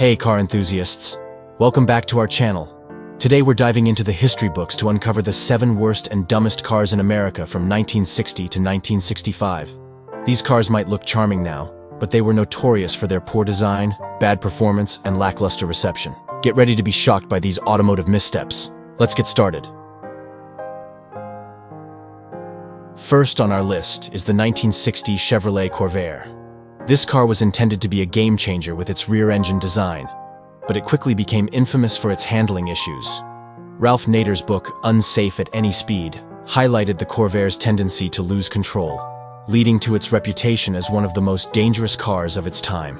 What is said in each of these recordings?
Hey car enthusiasts, welcome back to our channel. Today we're diving into the history books to uncover the 7 worst and dumbest cars in America from 1960 to 1965. These cars might look charming now, but they were notorious for their poor design, bad performance, and lackluster reception. Get ready to be shocked by these automotive missteps. Let's get started. First on our list is the 1960 Chevrolet Corvair. This car was intended to be a game changer with its rear-engine design, but it quickly became infamous for its handling issues. Ralph Nader's book, Unsafe at Any Speed, highlighted the Corvair's tendency to lose control, leading to its reputation as one of the most dangerous cars of its time.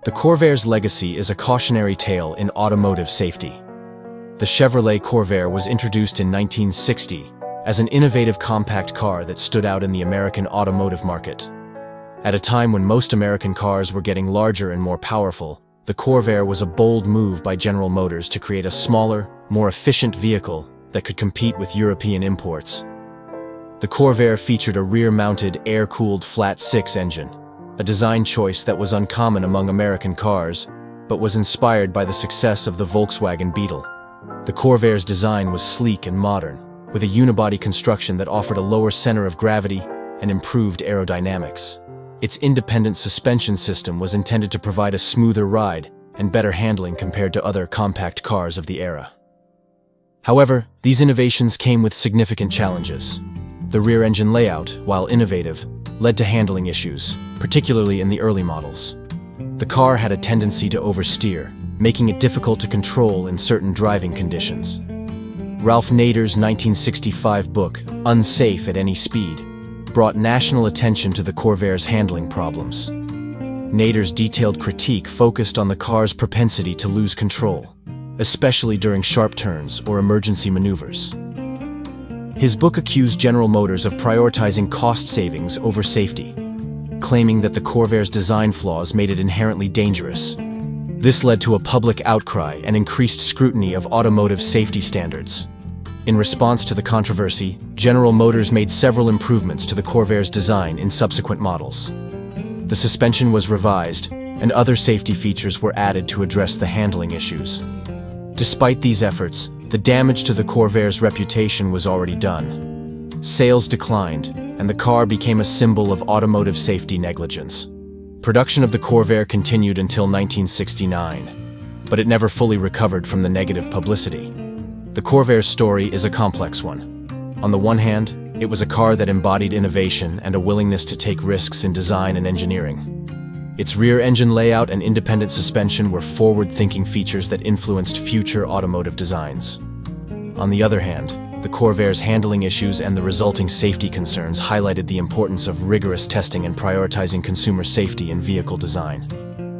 The Corvair's legacy is a cautionary tale in automotive safety. The Chevrolet Corvair was introduced in 1960 as an innovative compact car that stood out in the American automotive market. At a time when most American cars were getting larger and more powerful, the Corvair was a bold move by General Motors to create a smaller, more efficient vehicle that could compete with European imports. The Corvair featured a rear-mounted, air-cooled flat-six engine, a design choice that was uncommon among American cars, but was inspired by the success of the Volkswagen Beetle. The Corvair's design was sleek and modern, with a unibody construction that offered a lower center of gravity and improved aerodynamics. Its independent suspension system was intended to provide a smoother ride and better handling compared to other compact cars of the era. However, these innovations came with significant challenges. The rear-engine layout, while innovative, led to handling issues, particularly in the early models. The car had a tendency to oversteer, making it difficult to control in certain driving conditions. Ralph Nader's 1965 book, Unsafe at Any Speed, brought national attention to the Corvair's handling problems. Nader's detailed critique focused on the car's propensity to lose control, especially during sharp turns or emergency maneuvers. His book accused General Motors of prioritizing cost savings over safety, claiming that the Corvair's design flaws made it inherently dangerous. This led to a public outcry and increased scrutiny of automotive safety standards. In response to the controversy, General Motors made several improvements to the Corvair's design in subsequent models. The suspension was revised, and other safety features were added to address the handling issues. Despite these efforts, the damage to the Corvair's reputation was already done. Sales declined, and the car became a symbol of automotive safety negligence. Production of the Corvair continued until 1969, but it never fully recovered from the negative publicity. The Corvair's story is a complex one. On the one hand, it was a car that embodied innovation and a willingness to take risks in design and engineering. Its rear-engine layout and independent suspension were forward-thinking features that influenced future automotive designs. On the other hand, the Corvair's handling issues and the resulting safety concerns highlighted the importance of rigorous testing and prioritizing consumer safety in vehicle design.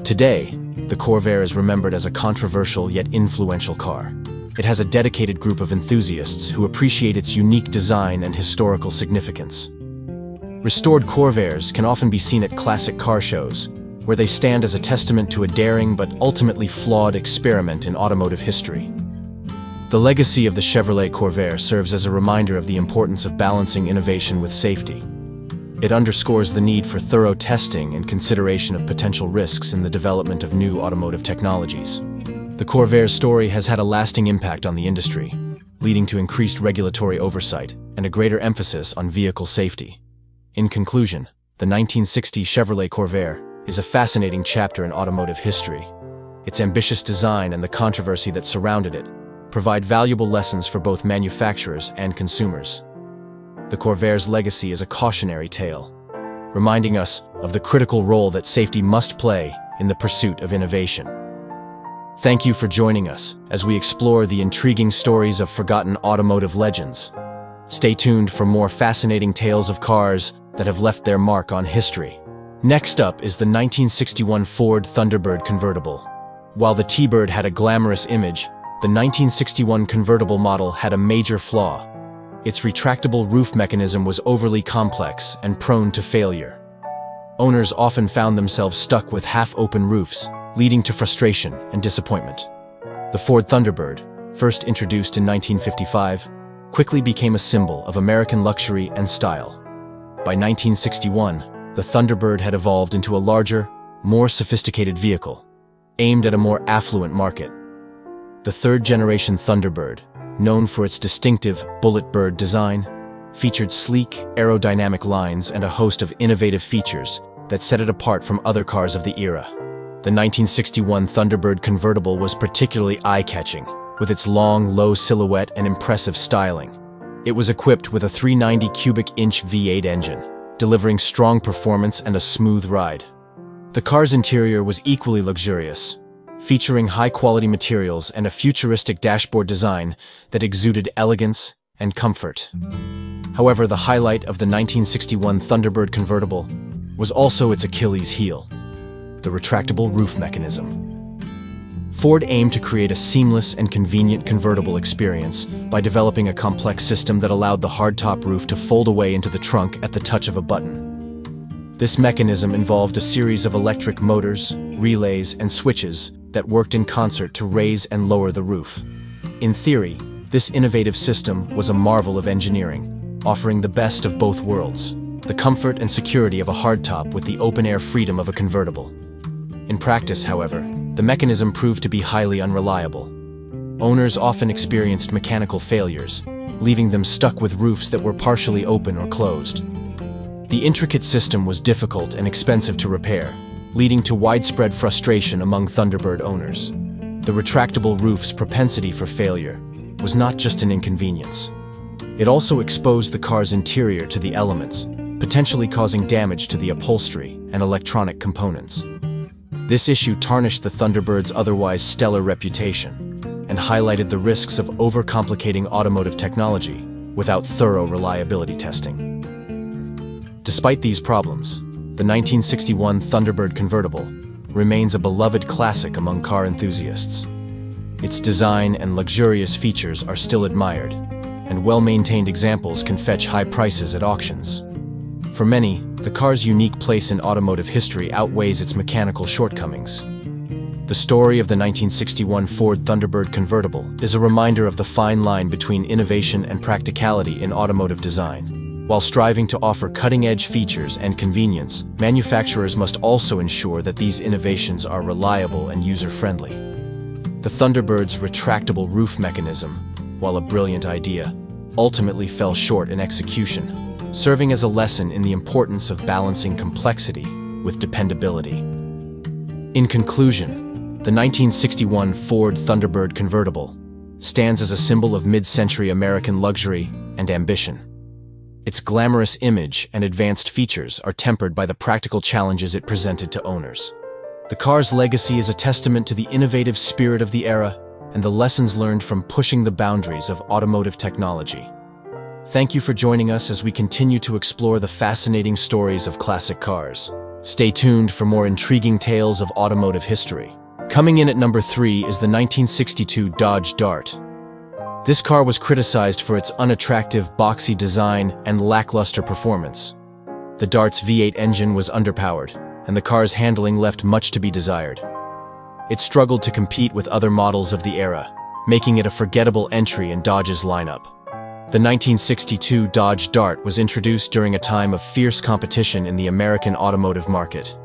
Today, the Corvair is remembered as a controversial yet influential car. It has a dedicated group of enthusiasts who appreciate its unique design and historical significance. Restored Corvairs can often be seen at classic car shows, where they stand as a testament to a daring but ultimately flawed experiment in automotive history. The legacy of the Chevrolet Corvair serves as a reminder of the importance of balancing innovation with safety. It underscores the need for thorough testing and consideration of potential risks in the development of new automotive technologies. The Corvair's story has had a lasting impact on the industry, leading to increased regulatory oversight and a greater emphasis on vehicle safety. In conclusion, the 1960 Chevrolet Corvair is a fascinating chapter in automotive history. Its ambitious design and the controversy that surrounded it provide valuable lessons for both manufacturers and consumers. The Corvair's legacy is a cautionary tale, reminding us of the critical role that safety must play in the pursuit of innovation. Thank you for joining us as we explore the intriguing stories of forgotten automotive legends. Stay tuned for more fascinating tales of cars that have left their mark on history. Next up is the 1961 Ford Thunderbird convertible. While the T-Bird had a glamorous image, the 1961 convertible model had a major flaw. Its retractable roof mechanism was overly complex and prone to failure. Owners often found themselves stuck with half-open roofs, leading to frustration and disappointment. The Ford Thunderbird, first introduced in 1955, quickly became a symbol of American luxury and style. By 1961, the Thunderbird had evolved into a larger, more sophisticated vehicle. aimed at a more affluent market. The third-generation Thunderbird, known for its distinctive bullet bird design, featured sleek, aerodynamic lines and a host of innovative features that set it apart from other cars of the era. The 1961 Thunderbird Convertible was particularly eye-catching, with its long, low silhouette and impressive styling. It was equipped with a 390 cubic inch V8 engine, delivering strong performance and a smooth ride. The car's interior was equally luxurious, featuring high-quality materials and a futuristic dashboard design that exuded elegance and comfort. However, the highlight of the 1961 Thunderbird Convertible was also its Achilles heel: the retractable roof mechanism. Ford aimed to create a seamless and convenient convertible experience by developing a complex system that allowed the hardtop roof to fold away into the trunk at the touch of a button. This mechanism involved a series of electric motors, relays, and switches that worked in concert to raise and lower the roof. In theory, this innovative system was a marvel of engineering, offering the best of both worlds: the comfort and security of a hardtop with the open-air freedom of a convertible. In practice, however, the mechanism proved to be highly unreliable. Owners often experienced mechanical failures, leaving them stuck with roofs that were partially open or closed. The intricate system was difficult and expensive to repair, leading to widespread frustration among Thunderbird owners. The retractable roof's propensity for failure was not just an inconvenience. It also exposed the car's interior to the elements, potentially causing damage to the upholstery and electronic components. This issue tarnished the Thunderbird's otherwise stellar reputation and highlighted the risks of overcomplicating automotive technology without thorough reliability testing. Despite these problems, the 1961 Thunderbird Convertible remains a beloved classic among car enthusiasts. Its design and luxurious features are still admired, and well-maintained examples can fetch high prices at auctions. For many, the car's unique place in automotive history outweighs its mechanical shortcomings. The story of the 1961 Ford Thunderbird Convertible is a reminder of the fine line between innovation and practicality in automotive design. While striving to offer cutting-edge features and convenience, manufacturers must also ensure that these innovations are reliable and user-friendly. The Thunderbird's retractable roof mechanism, while a brilliant idea, ultimately fell short in execution, serving as a lesson in the importance of balancing complexity with dependability. In conclusion, the 1961 Ford Thunderbird Convertible stands as a symbol of mid-century American luxury and ambition. Its glamorous image and advanced features are tempered by the practical challenges it presented to owners. The car's legacy is a testament to the innovative spirit of the era and the lessons learned from pushing the boundaries of automotive technology. Thank you for joining us as we continue to explore the fascinating stories of classic cars. Stay tuned for more intriguing tales of automotive history. Coming in at number 3 is the 1962 Dodge Dart. This car was criticized for its unattractive, boxy design and lackluster performance. The Dart's V8 engine was underpowered, and the car's handling left much to be desired. It struggled to compete with other models of the era, making it a forgettable entry in Dodge's lineup. The 1962 Dodge Dart was introduced during a time of fierce competition in the American automotive market.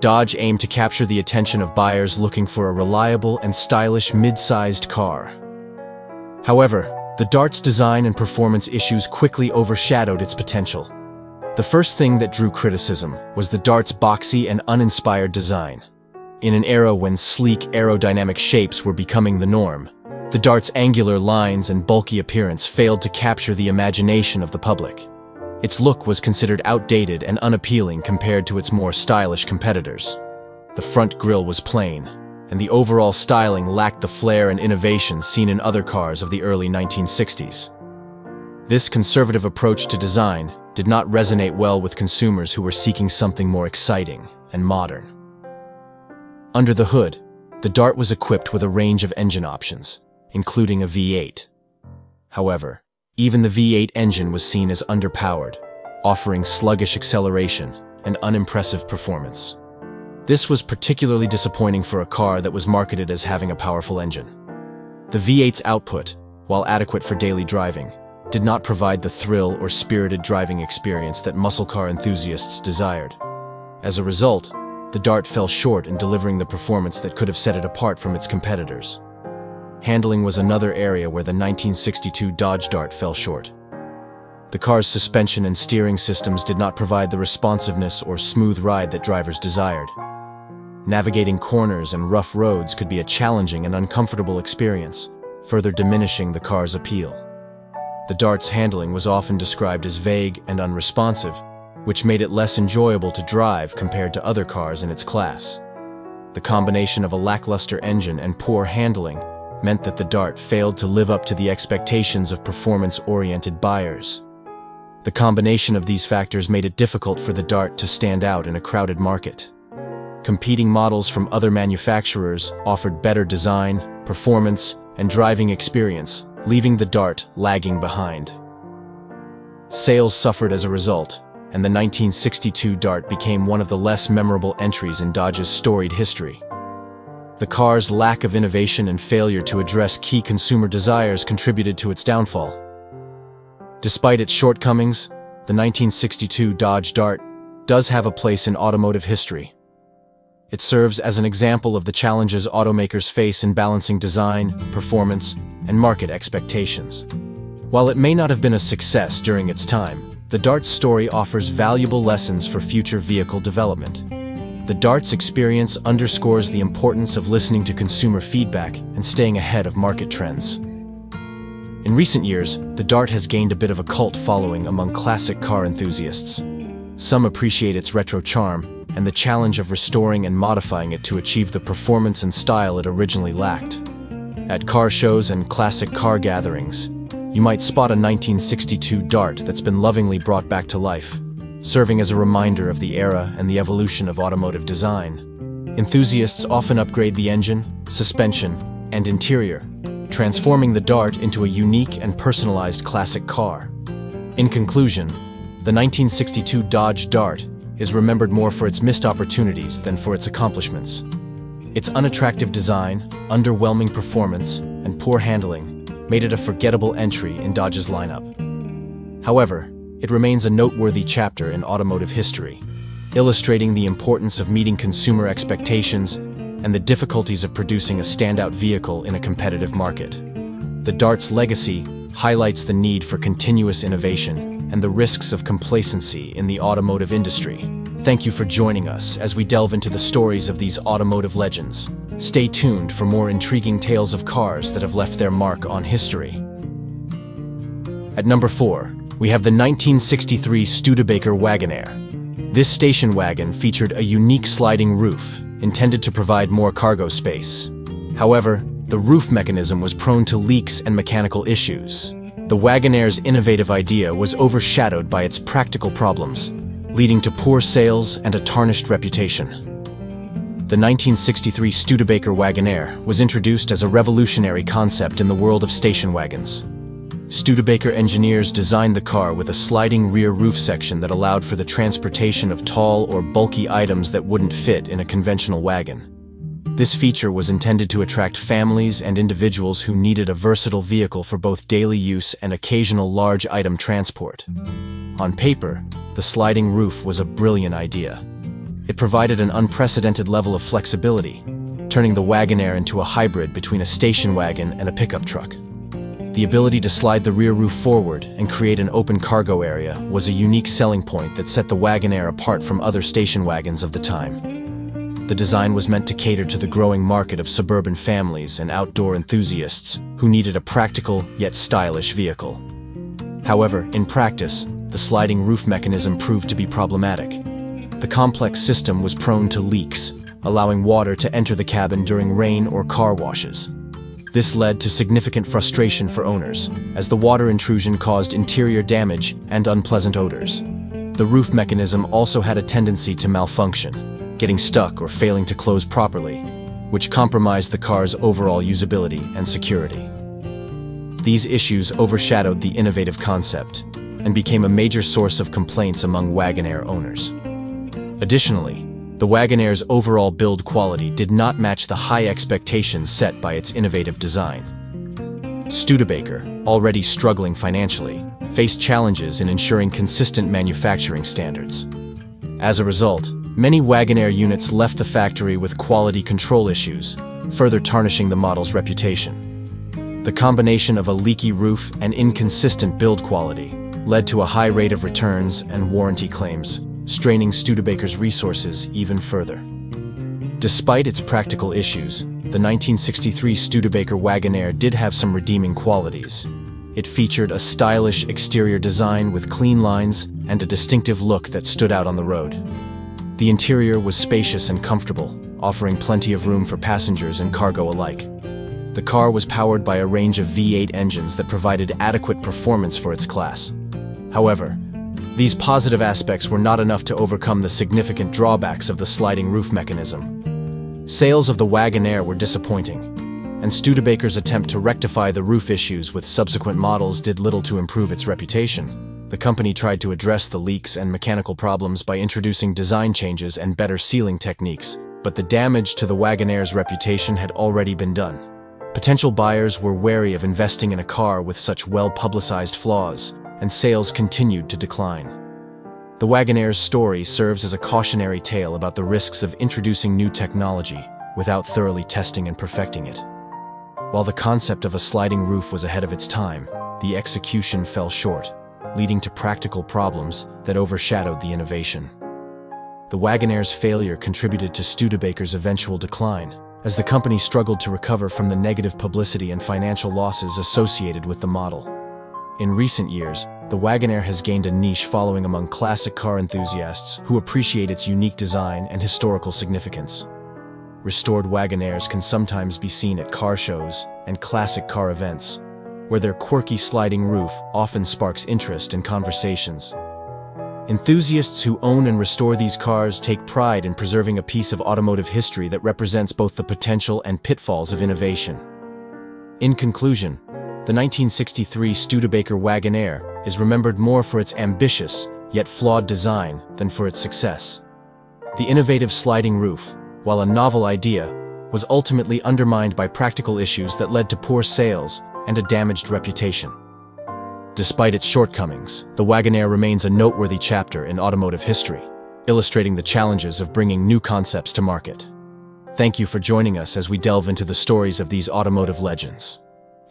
Dodge aimed to capture the attention of buyers looking for a reliable and stylish mid-sized car. However, the Dart's design and performance issues quickly overshadowed its potential. The first thing that drew criticism was the Dart's boxy and uninspired design. In an era when sleek aerodynamic shapes were becoming the norm, the Dart's angular lines and bulky appearance failed to capture the imagination of the public. Its look was considered outdated and unappealing compared to its more stylish competitors. The front grille was plain, and the overall styling lacked the flair and innovation seen in other cars of the early 1960s. This conservative approach to design did not resonate well with consumers who were seeking something more exciting and modern. Under the hood, the Dart was equipped with a range of engine options, including a V8. However, even the V8 engine was seen as underpowered, offering sluggish acceleration and unimpressive performance. This was particularly disappointing for a car that was marketed as having a powerful engine. The V8's output, while adequate for daily driving, did not provide the thrill or spirited driving experience that muscle car enthusiasts desired. As a result, the Dart fell short in delivering the performance that could have set it apart from its competitors. Handling was another area where the 1962 Dodge Dart fell short. The car's suspension and steering systems did not provide the responsiveness or smooth ride that drivers desired. Navigating corners and rough roads could be a challenging and uncomfortable experience, further diminishing the car's appeal. The Dart's handling was often described as vague and unresponsive, which made it less enjoyable to drive compared to other cars in its class. The combination of a lackluster engine and poor handling meant that the Dart failed to live up to the expectations of performance-oriented buyers. The combination of these factors made it difficult for the Dart to stand out in a crowded market. Competing models from other manufacturers offered better design, performance, and driving experience, leaving the Dart lagging behind. Sales suffered as a result, and the 1962 Dart became one of the less memorable entries in Dodge's storied history. The car's lack of innovation and failure to address key consumer desires contributed to its downfall. Despite its shortcomings, the 1962 Dodge Dart does have a place in automotive history. It serves as an example of the challenges automakers face in balancing design, performance, and market expectations. While it may not have been a success during its time, the Dart's story offers valuable lessons for future vehicle development. The Dart's experience underscores the importance of listening to consumer feedback and staying ahead of market trends. In recent years, the Dart has gained a bit of a cult following among classic car enthusiasts. Some appreciate its retro charm and the challenge of restoring and modifying it to achieve the performance and style it originally lacked. At car shows and classic car gatherings, you might spot a 1962 Dart that's been lovingly brought back to life, serving as a reminder of the era and the evolution of automotive design. Enthusiasts often upgrade the engine, suspension, and interior, transforming the Dart into a unique and personalized classic car. In conclusion, the 1962 Dodge Dart is remembered more for its missed opportunities than for its accomplishments. Its unattractive design, underwhelming performance, and poor handling made it a forgettable entry in Dodge's lineup. However, it remains a noteworthy chapter in automotive history, illustrating the importance of meeting consumer expectations and the difficulties of producing a standout vehicle in a competitive market. The Dart's legacy highlights the need for continuous innovation and the risks of complacency in the automotive industry. Thank you for joining us as we delve into the stories of these automotive legends. Stay tuned for more intriguing tales of cars that have left their mark on history. At number 4, we have the 1963 Studebaker Wagon Air. This station wagon featured a unique sliding roof, intended to provide more cargo space. However, the roof mechanism was prone to leaks and mechanical issues. The Wagon Air's innovative idea was overshadowed by its practical problems, leading to poor sales and a tarnished reputation. The 1963 Studebaker Wagon Air was introduced as a revolutionary concept in the world of station wagons. Studebaker engineers designed the car with a sliding rear roof section that allowed for the transportation of tall or bulky items that wouldn't fit in a conventional wagon. This feature was intended to attract families and individuals who needed a versatile vehicle for both daily use and occasional large item transport. On paper, the sliding roof was a brilliant idea. It provided an unprecedented level of flexibility, turning the Wagon Air into a hybrid between a station wagon and a pickup truck. The ability to slide the rear roof forward and create an open cargo area was a unique selling point that set the Wagon Air apart from other station wagons of the time. The design was meant to cater to the growing market of suburban families and outdoor enthusiasts who needed a practical yet stylish vehicle. However, in practice, the sliding roof mechanism proved to be problematic. The complex system was prone to leaks, allowing water to enter the cabin during rain or car washes. This led to significant frustration for owners, as the water intrusion caused interior damage and unpleasant odors. The roof mechanism also had a tendency to malfunction, getting stuck or failing to close properly, which compromised the car's overall usability and security. These issues overshadowed the innovative concept and became a major source of complaints among Wagon Air owners. Additionally, the Wagon Air's overall build quality did not match the high expectations set by its innovative design. Studebaker, already struggling financially, faced challenges in ensuring consistent manufacturing standards. As a result, Many Wagonair units left the factory with quality control issues, further tarnishing the model's reputation. The combination of a leaky roof and inconsistent build quality led to a high rate of returns and warranty claims, straining Studebaker's resources even further. Despite its practical issues, the 1963 Studebaker Wagonair did have some redeeming qualities. It featured a stylish exterior design with clean lines and a distinctive look that stood out on the road. The interior was spacious and comfortable, offering plenty of room for passengers and cargo alike. The car was powered by a range of V8 engines that provided adequate performance for its class. However, these positive aspects were not enough to overcome the significant drawbacks of the sliding roof mechanism. Sales of the Wagonair were disappointing, and Studebaker's attempt to rectify the roof issues with subsequent models did little to improve its reputation. The company tried to address the leaks and mechanical problems by introducing design changes and better sealing techniques, but the damage to the Wagonair's reputation had already been done. Potential buyers were wary of investing in a car with such well-publicized flaws, and sales continued to decline. The Wagonair's story serves as a cautionary tale about the risks of introducing new technology without thoroughly testing and perfecting it. While the concept of a sliding roof was ahead of its time, the execution fell short, leading to practical problems that overshadowed the innovation. The Wagonair's failure contributed to Studebaker's eventual decline, as the company struggled to recover from the negative publicity and financial losses associated with the model. In recent years, the Wagonair has gained a niche following among classic car enthusiasts who appreciate its unique design and historical significance. Restored Wagonairs can sometimes be seen at car shows and classic car events, where their quirky sliding roof often sparks interest and conversations. Enthusiasts who own and restore these cars take pride in preserving a piece of automotive history that represents both the potential and pitfalls of innovation. In conclusion, the 1963 Studebaker Wagonair is remembered more for its ambitious, yet flawed design than for its success. The innovative sliding roof, while a novel idea, was ultimately undermined by practical issues that led to poor sales and a damaged reputation. Despite its shortcomings, the Wagonair remains a noteworthy chapter in automotive history, illustrating the challenges of bringing new concepts to market. Thank you for joining us as we delve into the stories of these automotive legends.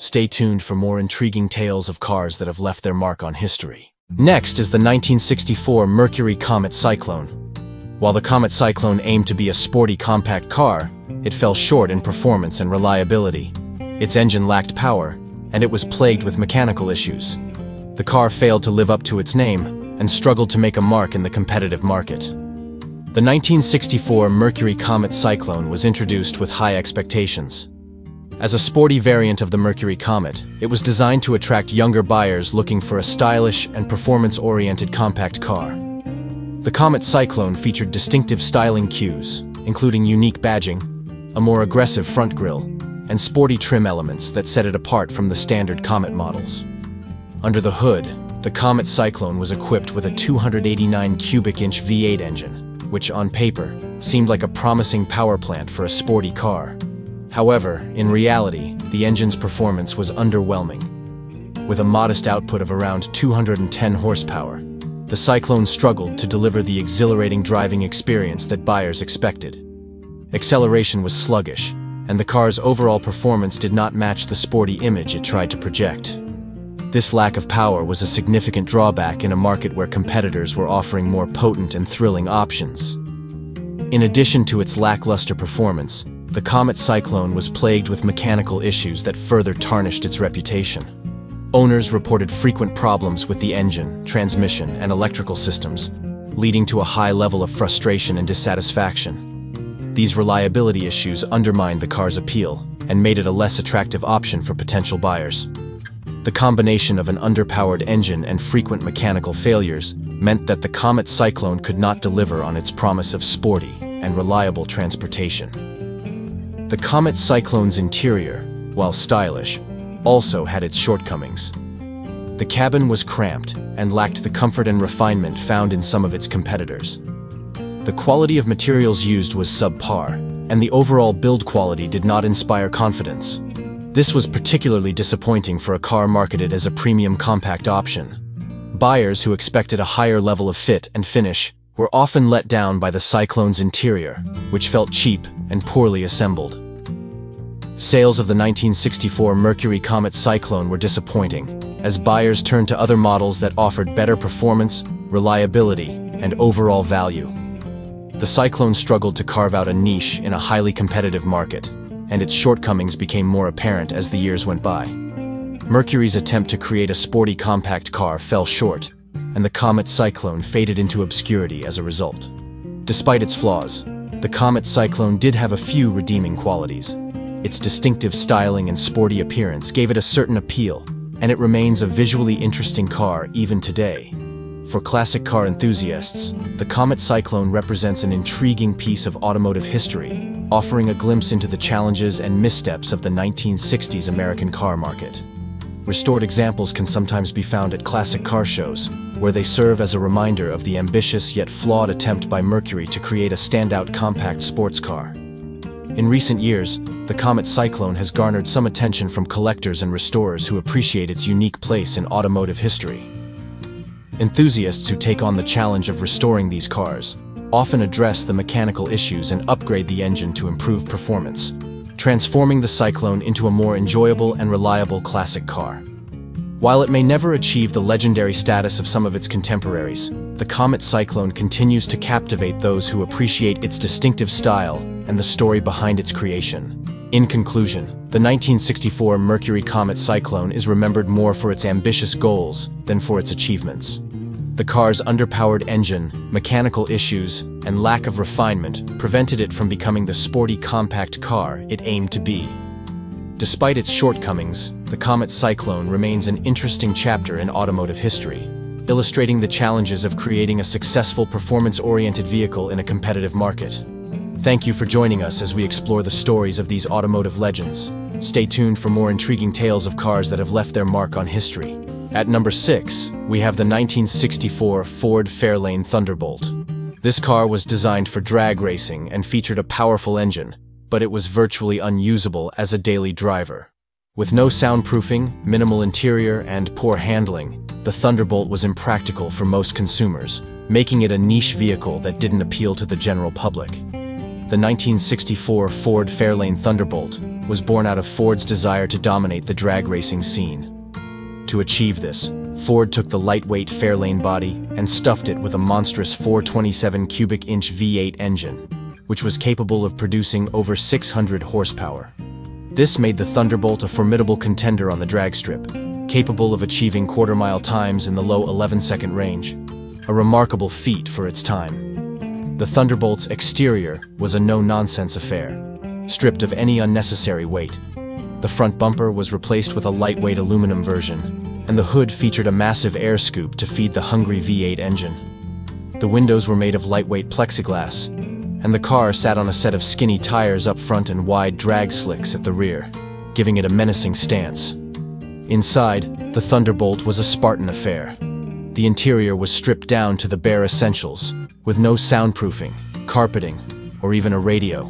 Stay tuned for more intriguing tales of cars that have left their mark on history. Next is the 1964 Mercury Comet Cyclone. While the Comet Cyclone aimed to be a sporty compact car, it fell short in performance and reliability. Its engine lacked power, and it was plagued with mechanical issues. The car failed to live up to its name and struggled to make a mark in the competitive market. The 1964 Mercury Comet Cyclone was introduced with high expectations. As a sporty variant of the Mercury Comet, it was designed to attract younger buyers looking for a stylish and performance-oriented compact car. The Comet Cyclone featured distinctive styling cues, including unique badging, a more aggressive front grille, and sporty trim elements that set it apart from the standard Comet models. Under the hood, the Comet Cyclone was equipped with a 289 cubic inch V8 engine, which on paper seemed like a promising power plant for a sporty car. However, in reality, the engine's performance was underwhelming. With a modest output of around 210 horsepower, the Cyclone struggled to deliver the exhilarating driving experience that buyers expected. Acceleration was sluggish, and the car's overall performance did not match the sporty image it tried to project. This lack of power was a significant drawback in a market where competitors were offering more potent and thrilling options. In addition to its lackluster performance, the Comet Cyclone was plagued with mechanical issues that further tarnished its reputation. Owners reported frequent problems with the engine, transmission, and electrical systems, leading to a high level of frustration and dissatisfaction. These reliability issues undermined the car's appeal and made it a less attractive option for potential buyers. The combination of an underpowered engine and frequent mechanical failures meant that the Comet Cyclone could not deliver on its promise of sporty and reliable transportation. The Comet Cyclone's interior, while stylish, also had its shortcomings. The cabin was cramped and lacked the comfort and refinement found in some of its competitors. The quality of materials used was subpar, and the overall build quality did not inspire confidence. This was particularly disappointing for a car marketed as a premium compact option. Buyers who expected a higher level of fit and finish were often let down by the Cyclone's interior, which felt cheap and poorly assembled. Sales of the 1964 Mercury Comet Cyclone were disappointing, as buyers turned to other models that offered better performance, reliability, and overall value. The Cyclone struggled to carve out a niche in a highly competitive market, and its shortcomings became more apparent as the years went by. Mercury's attempt to create a sporty compact car fell short, and the Comet Cyclone faded into obscurity as a result. Despite its flaws, the Comet Cyclone did have a few redeeming qualities. Its distinctive styling and sporty appearance gave it a certain appeal, and it remains a visually interesting car even today. For classic car enthusiasts, the Comet Cyclone represents an intriguing piece of automotive history, offering a glimpse into the challenges and missteps of the 1960s American car market. Restored examples can sometimes be found at classic car shows, where they serve as a reminder of the ambitious yet flawed attempt by Mercury to create a standout compact sports car. In recent years, the Comet Cyclone has garnered some attention from collectors and restorers who appreciate its unique place in automotive history. Enthusiasts who take on the challenge of restoring these cars often address the mechanical issues and upgrade the engine to improve performance, transforming the Cyclone into a more enjoyable and reliable classic car. While it may never achieve the legendary status of some of its contemporaries, the Comet Cyclone continues to captivate those who appreciate its distinctive style and the story behind its creation. In conclusion, the 1964 Mercury Comet Cyclone is remembered more for its ambitious goals than for its achievements. The car's underpowered engine, mechanical issues, and lack of refinement prevented it from becoming the sporty compact car it aimed to be. Despite its shortcomings, the Comet Cyclone remains an interesting chapter in automotive history, illustrating the challenges of creating a successful performance-oriented vehicle in a competitive market. Thank you for joining us as we explore the stories of these automotive legends. Stay tuned for more intriguing tales of cars that have left their mark on history. At number 6, we have the 1964 Ford Fairlane Thunderbolt. This car was designed for drag racing and featured a powerful engine, but it was virtually unusable as a daily driver. With no soundproofing, minimal interior, and poor handling, the Thunderbolt was impractical for most consumers, making it a niche vehicle that didn't appeal to the general public. The 1964 Ford Fairlane Thunderbolt was born out of Ford's desire to dominate the drag racing scene. To achieve this, Ford took the lightweight Fairlane body and stuffed it with a monstrous 427 cubic inch V8 engine, which was capable of producing over 600 horsepower. This made the Thunderbolt a formidable contender on the drag strip, capable of achieving quarter-mile times in the low 11-second range, a remarkable feat for its time. The Thunderbolt's exterior was a no-nonsense affair, stripped of any unnecessary weight. The front bumper was replaced with a lightweight aluminum version, and the hood featured a massive air scoop to feed the hungry V8 engine. The windows were made of lightweight plexiglass, and the car sat on a set of skinny tires up front and wide drag slicks at the rear, giving it a menacing stance. Inside, the Thunderbolt was a Spartan affair. The interior was stripped down to the bare essentials, with no soundproofing, carpeting, or even a radio.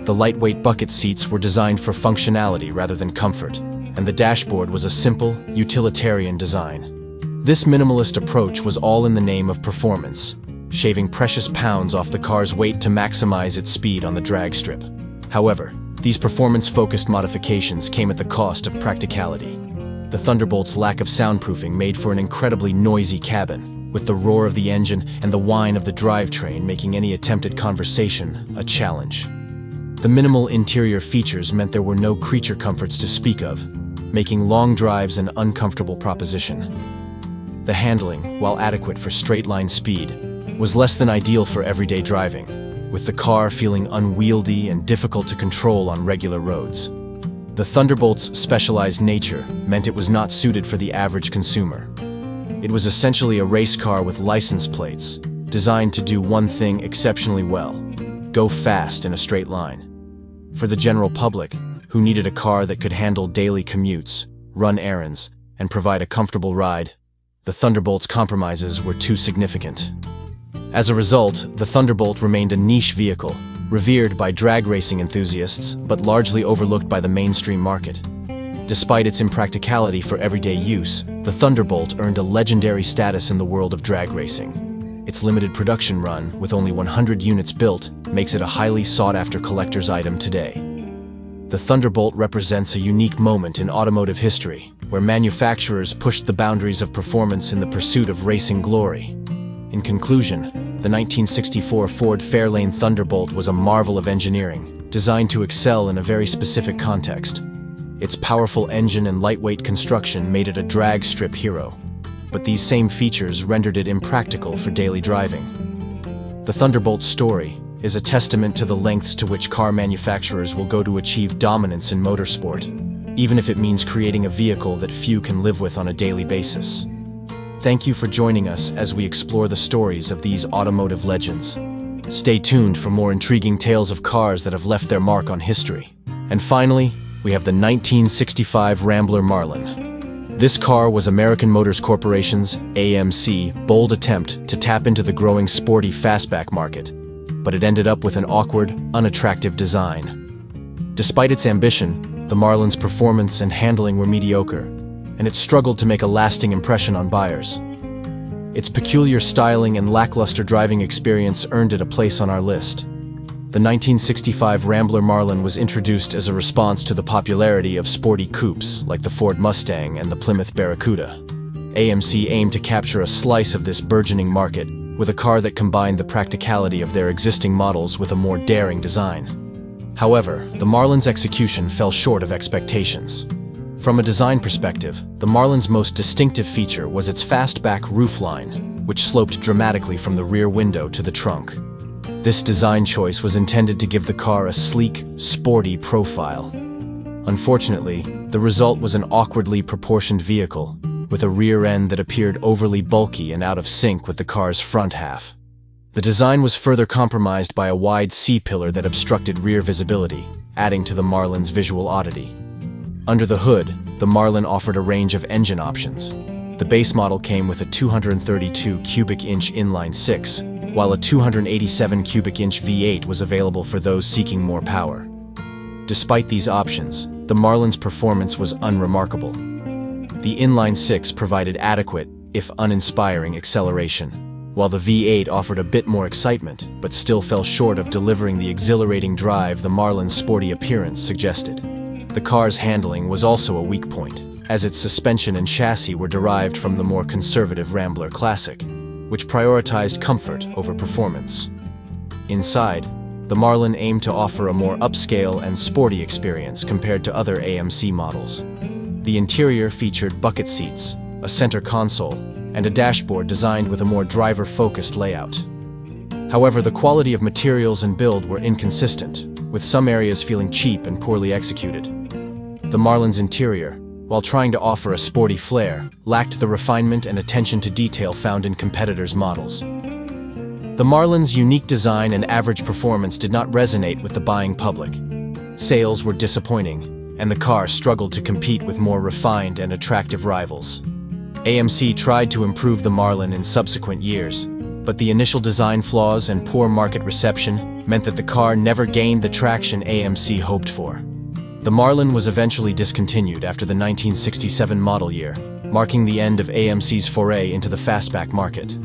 The lightweight bucket seats were designed for functionality rather than comfort, and the dashboard was a simple, utilitarian design. This minimalist approach was all in the name of performance, shaving precious pounds off the car's weight to maximize its speed on the drag strip. However, these performance-focused modifications came at the cost of practicality. The Thunderbolt's lack of soundproofing made for an incredibly noisy cabin, with the roar of the engine and the whine of the drivetrain making any attempt at conversation a challenge. The minimal interior features meant there were no creature comforts to speak of, making long drives an uncomfortable proposition. The handling, while adequate for straight-line speed, was less than ideal for everyday driving, with the car feeling unwieldy and difficult to control on regular roads. The Thunderbolt's specialized nature meant it was not suited for the average consumer. It was essentially a race car with license plates, designed to do one thing exceptionally well: go fast in a straight line. For the general public, who needed a car that could handle daily commutes, run errands, and provide a comfortable ride, the Thunderbolt's compromises were too significant. As a result, the Thunderbolt remained a niche vehicle, revered by drag racing enthusiasts, but largely overlooked by the mainstream market. Despite its impracticality for everyday use, the Thunderbolt earned a legendary status in the world of drag racing. Its limited production run, with only 100 units built, makes it a highly sought-after collector's item today. The Thunderbolt represents a unique moment in automotive history, where manufacturers pushed the boundaries of performance in the pursuit of racing glory. In conclusion, the 1964 Ford Fairlane Thunderbolt was a marvel of engineering, designed to excel in a very specific context. Its powerful engine and lightweight construction made it a drag strip hero, but these same features rendered it impractical for daily driving. The Thunderbolt's story is a testament to the lengths to which car manufacturers will go to achieve dominance in motorsport, even if it means creating a vehicle that few can live with on a daily basis. Thank you for joining us as we explore the stories of these automotive legends. Stay tuned for more intriguing tales of cars that have left their mark on history. And finally, we have the 1965 Rambler Marlin. This car was American Motors Corporation's, AMC, bold attempt to tap into the growing sporty fastback market, but it ended up with an awkward, unattractive design. Despite its ambition, the Marlin's performance and handling were mediocre, and it struggled to make a lasting impression on buyers. Its peculiar styling and lackluster driving experience earned it a place on our list. The 1965 Rambler Marlin was introduced as a response to the popularity of sporty coupes like the Ford Mustang and the Plymouth Barracuda. AMC aimed to capture a slice of this burgeoning market with a car that combined the practicality of their existing models with a more daring design. However, the Marlin's execution fell short of expectations. From a design perspective, the Marlin's most distinctive feature was its fastback roofline, which sloped dramatically from the rear window to the trunk. This design choice was intended to give the car a sleek, sporty profile. Unfortunately, the result was an awkwardly proportioned vehicle, with a rear end that appeared overly bulky and out of sync with the car's front half. The design was further compromised by a wide C-pillar that obstructed rear visibility, adding to the Marlin's visual oddity. Under the hood, the Marlin offered a range of engine options. The base model came with a 232 cubic inch inline-six, while a 287 cubic inch V8 was available for those seeking more power. Despite these options, the Marlin's performance was unremarkable. The inline-six provided adequate, if uninspiring, acceleration, while the V8 offered a bit more excitement, but still fell short of delivering the exhilarating drive the Marlin's sporty appearance suggested. The car's handling was also a weak point, as its suspension and chassis were derived from the more conservative Rambler Classic, which prioritized comfort over performance. Inside, the Marlin aimed to offer a more upscale and sporty experience compared to other AMC models. The interior featured bucket seats, a center console, and a dashboard designed with a more driver-focused layout. However, the quality of materials and build were inconsistent, with some areas feeling cheap and poorly executed. The Marlin's interior, while trying to offer a sporty flair, lacked the refinement and attention to detail found in competitors' models. The Marlin's unique design and average performance did not resonate with the buying public. Sales were disappointing, and the car struggled to compete with more refined and attractive rivals. AMC tried to improve the Marlin in subsequent years, but the initial design flaws and poor market reception meant that the car never gained the traction AMC hoped for. The Marlin was eventually discontinued after the 1967 model year, marking the end of AMC's foray into the fastback market.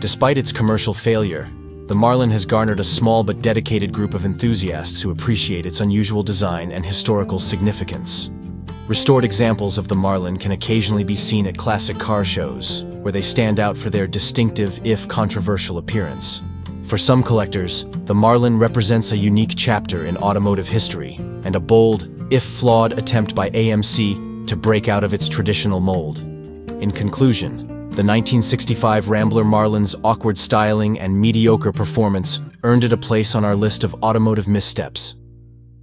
Despite its commercial failure, the Marlin has garnered a small but dedicated group of enthusiasts who appreciate its unusual design and historical significance. Restored examples of the Marlin can occasionally be seen at classic car shows, where they stand out for their distinctive, if controversial, appearance. For some collectors, the Marlin represents a unique chapter in automotive history and a bold, if flawed, attempt by AMC to break out of its traditional mold. In conclusion, the 1965 Rambler Marlin's awkward styling and mediocre performance earned it a place on our list of automotive missteps.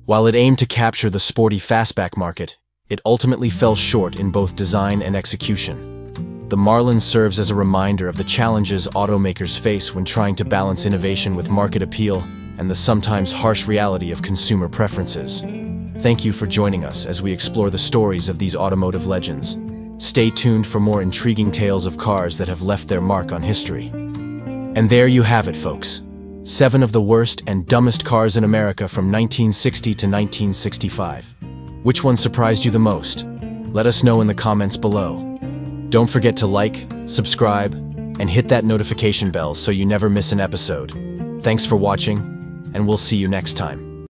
While it aimed to capture the sporty fastback market, it ultimately fell short in both design and execution. The Marlin serves as a reminder of the challenges automakers face when trying to balance innovation with market appeal and the sometimes harsh reality of consumer preferences. Thank you for joining us as we explore the stories of these automotive legends. Stay tuned for more intriguing tales of cars that have left their mark on history. And there you have it, folks. 7 of the worst and dumbest cars in America from 1960 to 1965. Which one surprised you the most? Let us know in the comments below. Don't forget to like, subscribe, and hit that notification bell so you never miss an episode. Thanks for watching, and we'll see you next time.